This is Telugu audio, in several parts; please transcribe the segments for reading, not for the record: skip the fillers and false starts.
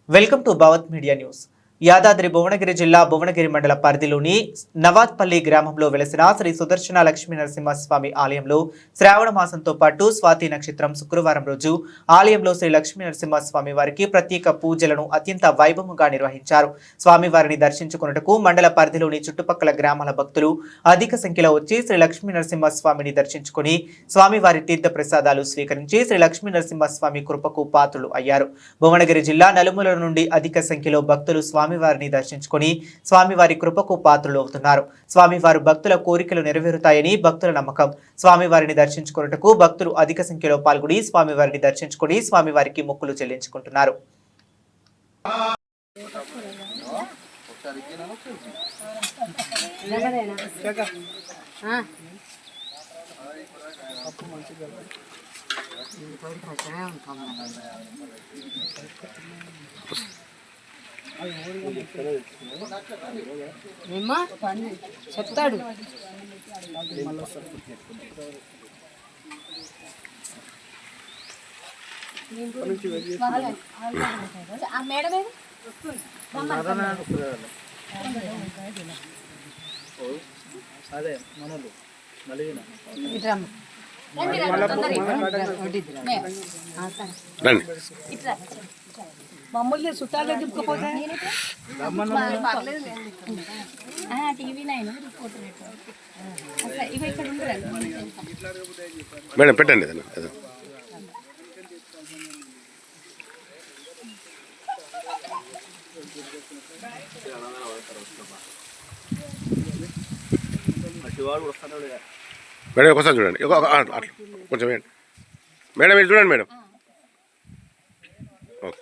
Welcome to Bhavat media news. Yadadri Bhuvanagiri జిల్లా భువనగిరి మండల పరిధిలోని నవాత్పల్లి గ్రామంలో వెలసిన శ్రీ సుదర్శన లక్ష్మీ నరసింహస్వామి ఆలయంలో శ్రావణ మాసంతో పాటు స్వాతి నక్షత్రం శుక్రవారం రోజు ఆలయంలో శ్రీ లక్ష్మీ నరసింహస్వామి వారికి ప్రత్యేక పూజలను అత్యంత వైభవంగా నిర్వహించారు. స్వామివారిని దర్శించుకున్నట్టుకు మండల పరిధిలోని చుట్టుపక్కల గ్రామాల భక్తులు అధిక సంఖ్యలో వచ్చి శ్రీ లక్ష్మీ నరసింహస్వామిని దర్శించుకుని స్వామివారి తీర్థ ప్రసాదాలు స్వీకరించి శ్రీ లక్ష్మీ నరసింహస్వామి కృపకు పాత్రులు అయ్యారు. భువనగిరి జిల్లా నలుమూలల నుండి అధిక సంఖ్యలో భక్తులు స్వామివారిని దర్శించుకుని స్వామివారి కృపకు పాత్రులు అవుతున్నారు. స్వామివారు భక్తుల కోరికలు నెరవేరుతాయని భక్తుల నమ్మకం. స్వామివారిని దర్శించుకున్నట్టుకు భక్తులు అధిక సంఖ్యలో పాల్గొని స్వామివారిని దర్శించుకుని స్వామివారికి మొక్కులు చెల్లించుకుంటున్నారు. చెప్తాడు అదే మనలు మమ్మల్ని చుట్టాలు దింపుకోపోతే మేడం పెట్టండి. మేడం ఒకసారి చూడండి, కొంచెం వేయండి మేడం, ఇది చూడండి మేడం. ఓకే,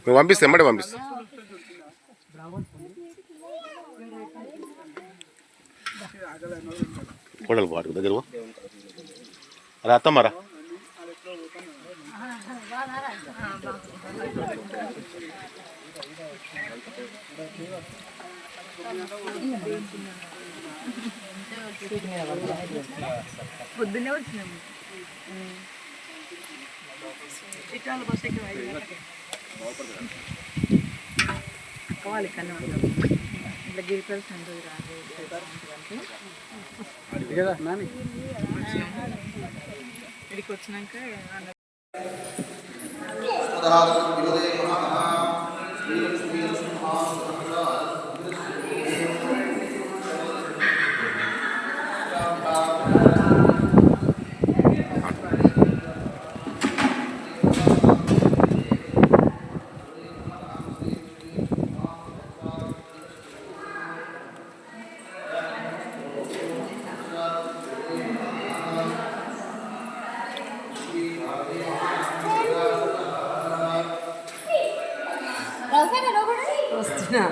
మేము పంపిస్తాం మేడం, పంపిస్తాం. కోడలు పాటు దగ్గర అరే అత్తమ్మారా పొద్దున్నే వచ్చినాము. ఇట్లా బస్ కావాలి కన్నా ఇట్లా గిరికల్స్ ఉంటుంది రాదు ఇక్కడికి వచ్చినాక వస్తున్నా.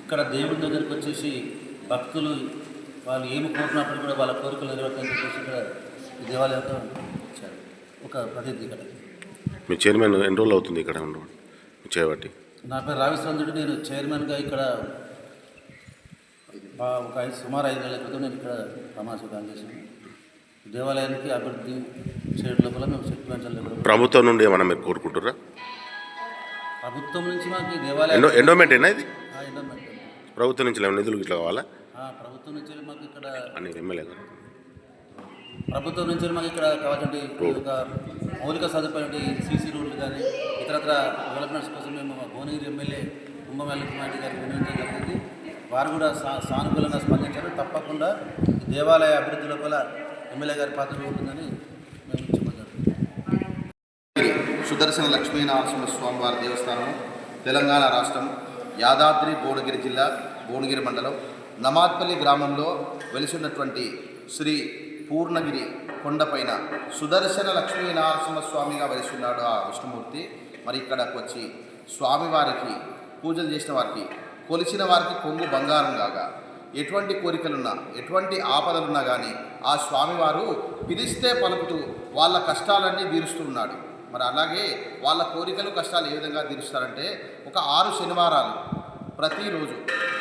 ఇక్కడ దేవుడి దగ్గరికి వచ్చేసి భక్తులు వాళ్ళు ఏమి కోరుకున్నప్పుడు కూడా వాళ్ళ కోరికలు నెరవేర్తాయని చెప్పేసి ఇక్కడ ఈ దేవాలయంతో ఇచ్చారు ఒక ప్రతినిధి ఇక్కడ. మీ చైర్మన్ ఎన్ని రోజులు అవుతుంది ఇక్కడ ఉండడం చేయబట్టి? నా పేరు రావిశ్రంజుడు. నేను చైర్మన్గా ఇక్కడ సుమారు 5 నెలల క్రితం నేను ఇక్కడ ప్రమాణ స్వీకారం చేశాను. దేవాలయానికి అభివృద్ధి చేయడం లోపల మేము శక్తి పెంచాలి. ప్రభుత్వం నుండి ఏమన్నా మీరు కోరుకుంటారా? ప్రభుత్వం నుంచి మాకు ఈ దేవాలయం ఎండోమెంట్ అయినా ఇది ఎండోమెంట్ ప్రభుత్వం నుంచి ఏమైనా నిధులు ఇట్లా కావాలా? ప్రభుత్వం నుంచి మాకు ఇక్కడ అని ఎమ్మెల్యే గారు ప్రభుత్వం నుంచి మాకు ఇక్కడ కావాల్సిన ఒక మౌలిక సదుపాయం సీసీ రోడ్లు కానీ ఇతరత్ర డెవలప్మెంట్స్ కోసం మేము భువనగిరి ఎమ్మెల్యే కుంభమేళ గారికి వినియోగించడం జరిగింది. వారు కూడా సానుకూలంగా స్పందించారు. తప్పకుండా దేవాలయ అభివృద్ధి లోపల ఎమ్మెల్యే గారి పాత్ర ఉంటుందని మేము చెప్పగలం. సుదర్శన లక్ష్మీనరసింహ స్వామి వారి దేవస్థానం తెలంగాణ రాష్ట్రం యాదాద్రి భువనగిరి జిల్లా భువనగిరి మండలం నమాద్పల్లి గ్రామంలో వెలిసినటువంటి శ్రీ పూర్ణగిరి కొండపైన సుదర్శన లక్ష్మీనరసింహ స్వామిగా వెలిసిన్నాడు ఆ విష్ణుమూర్తి. మరి ఇక్కడకు వచ్చి స్వామివారికి పూజలు చేసిన వారికి కొలిచిన వారికి కొంగు బంగారం కాగా ఎటువంటి కోరికలున్నా ఎటువంటి ఆపదలున్నా కానీ ఆ స్వామివారు పిలిస్తే పలుకుతూ వాళ్ళ కష్టాలన్నీ తీరుస్తూ ఉన్నాడు. మరి అలాగే వాళ్ళ కోరికలు కష్టాలు ఏ విధంగా తీరుస్తారంటే ఒక 6 శనివారాలు ప్రతిరోజు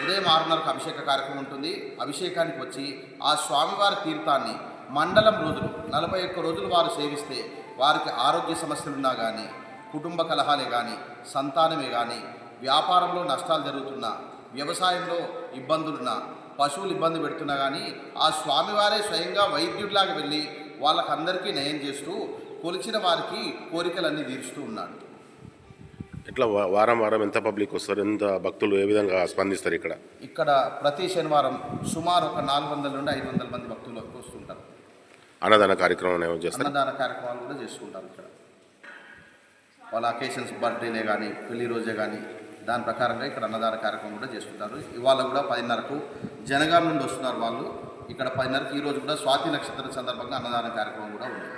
ఉదయం 6:30కు అభిషేక కార్యక్రమం ఉంటుంది. అభిషేకానికి వచ్చి ఆ స్వామివారి తీర్థాన్ని మండలం రోజులు 41 రోజులు వారు సేవిస్తే వారికి ఆరోగ్య సమస్యలున్నా కానీ కుటుంబ కలహాలే కానీ సంతానమే కానీ వ్యాపారంలో నష్టాలు జరుగుతున్నా వ్యవసాయంలో ఇబ్బందులున్నా పశువులు ఇబ్బంది పెడుతున్నా కానీ ఆ స్వామివారే స్వయంగా వైద్యుడిలాగా వెళ్ళి వాళ్ళకందరికీ నయం చేస్తూ కొలిచిన వారికి కోరికలన్నీ తీరుస్తూ ఉన్నాడు. ఇట్లా వారం వారం ఎంత పబ్లిక్ వస్తారు, ఎంత భక్తులు ఏ విధంగా స్పందిస్తారు? ఇక్కడ ప్రతి శనివారం సుమారు ఒక 400 నుండి 500 మంది భక్తులు వస్తుంటారు. అన్నదాన కార్యక్రమం చేస్తారు. అన్నదాన కార్యక్రమాలు కూడా చేసుకుంటారు. ఇక్కడ వాళ్ళ అకేషన్స్ బర్త్డేలే కానీ పెళ్లి రోజే కానీ దాని ప్రకారంగా ఇక్కడ అన్నదాన కార్యక్రమం కూడా చేసుకుంటారు. ఇవాళ కూడా 10:30కు జనగాం నుండి వస్తున్నారు వాళ్ళు. ఇక్కడ 10:30కి ఈరోజు కూడా స్వాతి నక్షత్రం సందర్భంగా అన్నదాన కార్యక్రమం కూడా ఉంది.